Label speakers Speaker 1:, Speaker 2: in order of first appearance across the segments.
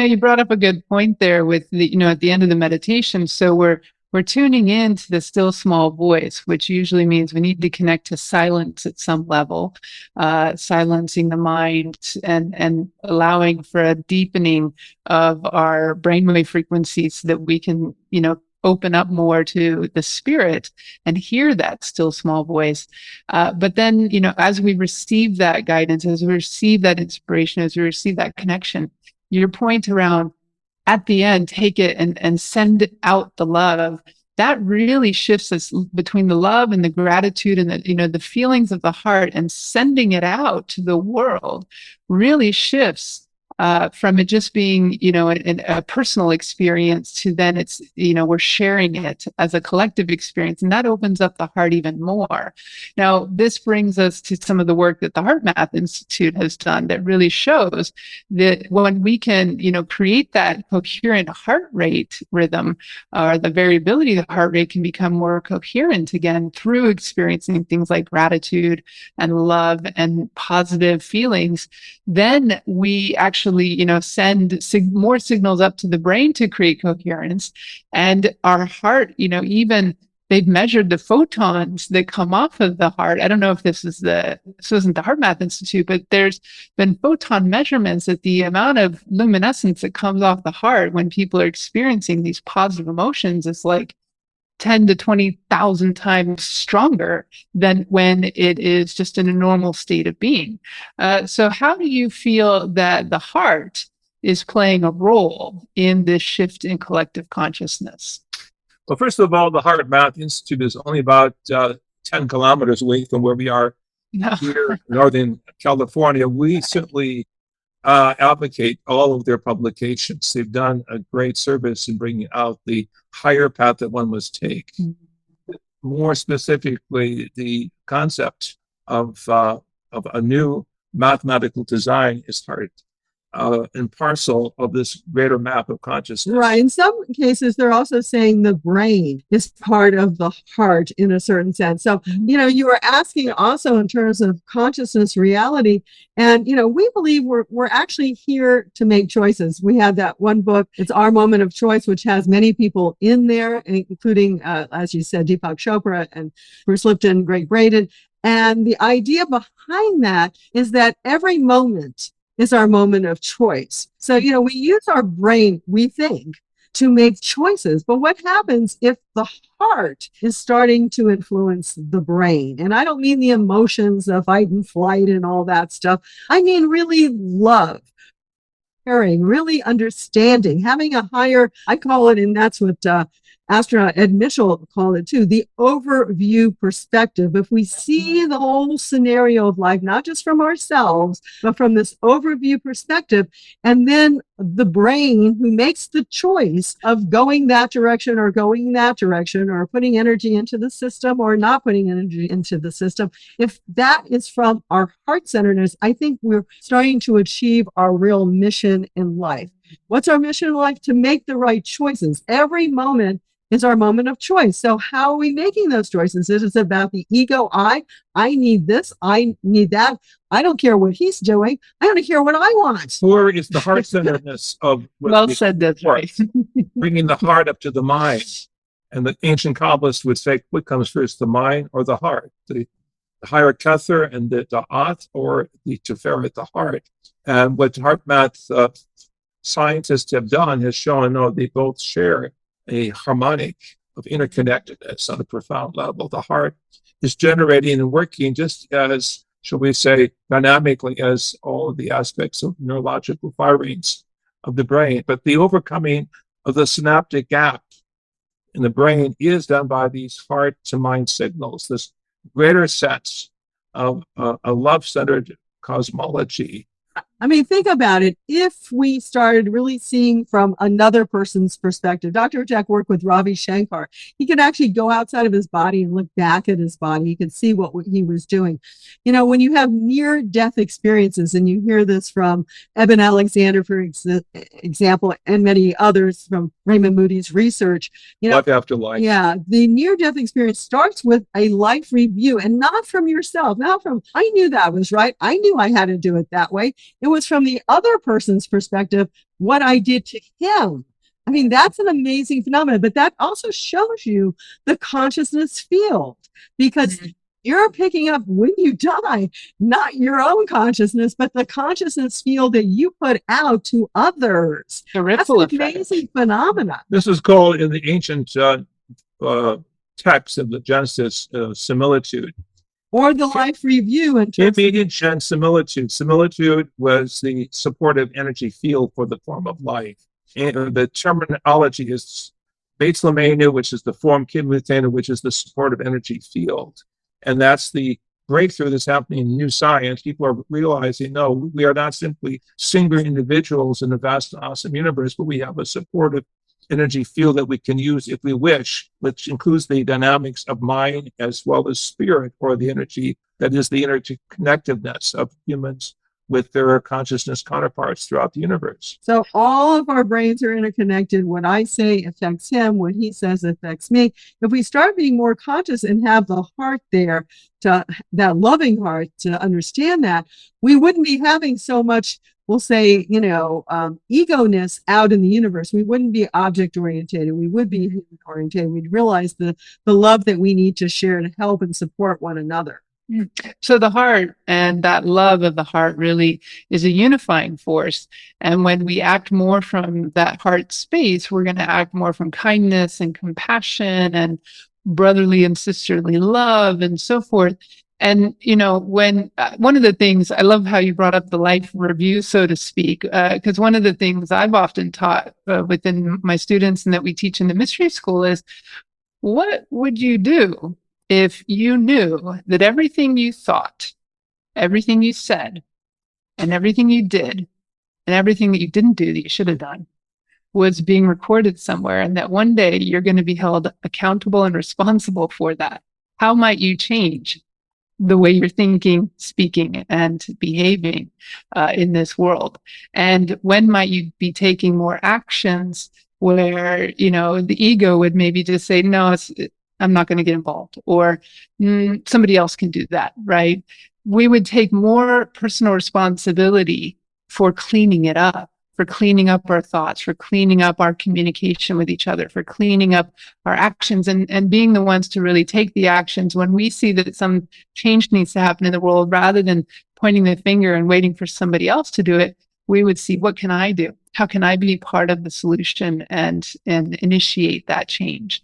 Speaker 1: you brought up a good point there with the, at the end of the meditation. So we're tuning in to the still small voice, which usually means we need to connect to silence at some level, silencing the mind and allowing for a deepening of our brainwave frequencies so that we can, open up more to the spirit and hear that still small voice. But then, as we receive that guidance, as we receive that inspiration, as we receive that connection, your point around at the end, take it and send out the love. That really shifts us between the love and the gratitude and the feelings of the heart, and sending it out to the world really shifts from it just being, a personal experience to then it's, we're sharing it as a collective experience. And that opens up the heart even more. Now, this brings us to some of the work that the Heart Math Institute has done that really shows that when we can, create that coherent heart rate rhythm, or the variability of the heart rate can become more coherent again through experiencing things like gratitude and love and positive feelings, then we actually, send more signals up to the brain to create coherence. And our heart, even they've measured the photons that come off of the heart. I don't know if this wasn't the Heart Math Institute, but there's been photon measurements that the amount of luminescence that comes off the heart when people are experiencing these positive emotions is like 10 to 20,000 times stronger than when it is just in a normal state of being. So how do you feel that the heart is playing a role in this shift in collective consciousness?
Speaker 2: Well, first of all, the Heart Math Institute is only about 10 kilometers away from where we are here in Northern California. We simply advocate all of their publications. They've done a great service in bringing out the higher path that one must take. Mm-hmm. More specifically, the concept of a new mathematical design is part and parcel of this greater map of consciousness.
Speaker 3: Right. In some cases, they're also saying the brain is part of the heart in a certain sense. So, you were asking also in terms of consciousness reality. And, we believe we're actually here to make choices. We have that one book, It's Our Moment of Choice, which has many people in there, including, as you said, Deepak Chopra and Bruce Lipton, Greg Braden. And the idea behind that is that every moment is our moment of choice. So, we use our brain, we think, to make choices. But what happens if the heart is starting to influence the brain? And I don't mean the emotions of fight and flight and all that stuff. I mean really love, caring, really understanding, having a higher, I call it, and that's what astronaut Ed Mitchell called it too, the overview perspective. If we see the whole scenario of life, not just from ourselves, but from this overview perspective, and then the brain who makes the choice of going that direction or going that direction, or putting energy into the system or not putting energy into the system, if that is from our heart-centeredness, I think we're starting to achieve our real mission in life. What's our mission in life? To make the right choices. Every moment is our moment of choice. So how are we making those choices? Is it about the ego? I need this. I need that. I don't care what he's doing. I don't care what I want.
Speaker 2: Or is the heart-centeredness of
Speaker 1: well said, that's right.
Speaker 2: Bringing the heart up to the mind. And the ancient Kabbalists would say, what comes first, the mind or the heart? The higher Kether and the Da'at, or the Tiferet, the heart. And what heart math scientists have done has shown, they both share a harmonic of interconnectedness on a profound level. The heart is generating and working just as, shall we say, dynamically as all of the aspects of neurological firings of the brain. But the overcoming of the synaptic gap in the brain is done by these heart-to-mind signals, this greater sense of a love-centered cosmology.
Speaker 3: I mean, think about it. If we started really seeing from another person's perspective, Dr. Hurtak worked with Ravi Shankar. He could actually go outside of his body and look back at his body. He could see what he was doing. When you have near-death experiences, and you hear this from Eben Alexander, for example, and many others from Raymond Moody's research.
Speaker 2: Life after life.
Speaker 3: Yeah, the near-death experience starts with a life review, and not from yourself, not from, I knew that was right. I knew I had to do it that way. It was from the other person's perspective, what I did to him. I mean, that's an amazing phenomenon, but that also shows you the consciousness field, because you're picking up when you die, not your own consciousness, but the consciousnness field that you put out to others.
Speaker 1: The ripple
Speaker 3: That's an
Speaker 1: effect.
Speaker 3: amazing phenomenon.
Speaker 2: This is called in the ancient text of the Genesis similitude.
Speaker 3: Or the life review.
Speaker 2: Image and similitude. Similitude was the supportive energy field for the form of life. And the terminology is Bates Lamenu, which is the form, Kidmutenu, which is the supportive energy field. And that's the breakthrough that's happening in new science. People are realizing, no, we are not simply singular individuals in the vast and awesome universe, but we have a supportive energy field that we can use if we wish, which includes the dynamics of mind as well as spirit, or the energy that is the interconnectedness of humans with their consciousness counterparts throughout the universe.
Speaker 3: So all of our brains are interconnected. What I say affects him. What he says affects me. If we start being more conscious and have the heart there, to that loving heart, to understand that, we wouldn't be having so much, we'll say, ego-ness out in the universe. We wouldn't be object-oriented. We would be human-oriented. We'd realize the love that we need to share to help and support one another.
Speaker 1: So the heart and that love of the heart really is a unifying force. And when we act more from that heart space, we're going to act more from kindness and compassion and brotherly and sisterly love and so forth. And, when one of the things, I love how you brought up the life review, so to speak, because one of the things I've often taught within my students and that we teach in the mystery school is, what would you do if you knew that everything you thought, everything you said, and everything you did, and everything that you didn't do that you should have done was being recorded somewhere, and that one day you're going to be held accountable and responsible for that? How might you change the way you're thinking, speaking, and behaving in this world? And when might you be taking more actions where, the ego would maybe just say, no, I'm not going to get involved, or somebody else can do that, right? We would take more personal responsibility for cleaning it up, for cleaning up our thoughts, for cleaning up our communication with each other, for cleaning up our actions, and being the ones to really take the actions when we see that some change needs to happen in the world, rather than pointing the finger and waiting for somebody else to do it. We would see, what can I do? How can I be part of the solution and initiate that change?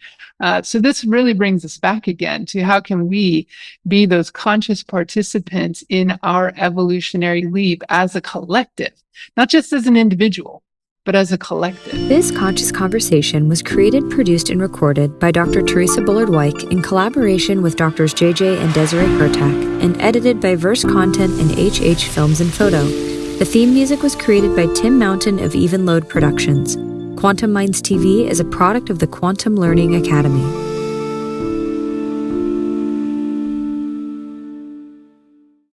Speaker 1: So this really brings us back again to, how can we be those conscious participants in our evolutionary leap as a collective, not just as an individual, but as a collective.
Speaker 4: This conscious conversation was created, produced, and recorded by Dr. Theresa Bullard-Whyke in collaboration with Drs. JJ and Desiree Hurtak, and edited by Verse Content and HH Films and Photo. The theme music was created by Tim Mountain of Even Load Productions. Quantum Minds TV is a product of the Quantum Learning Academy.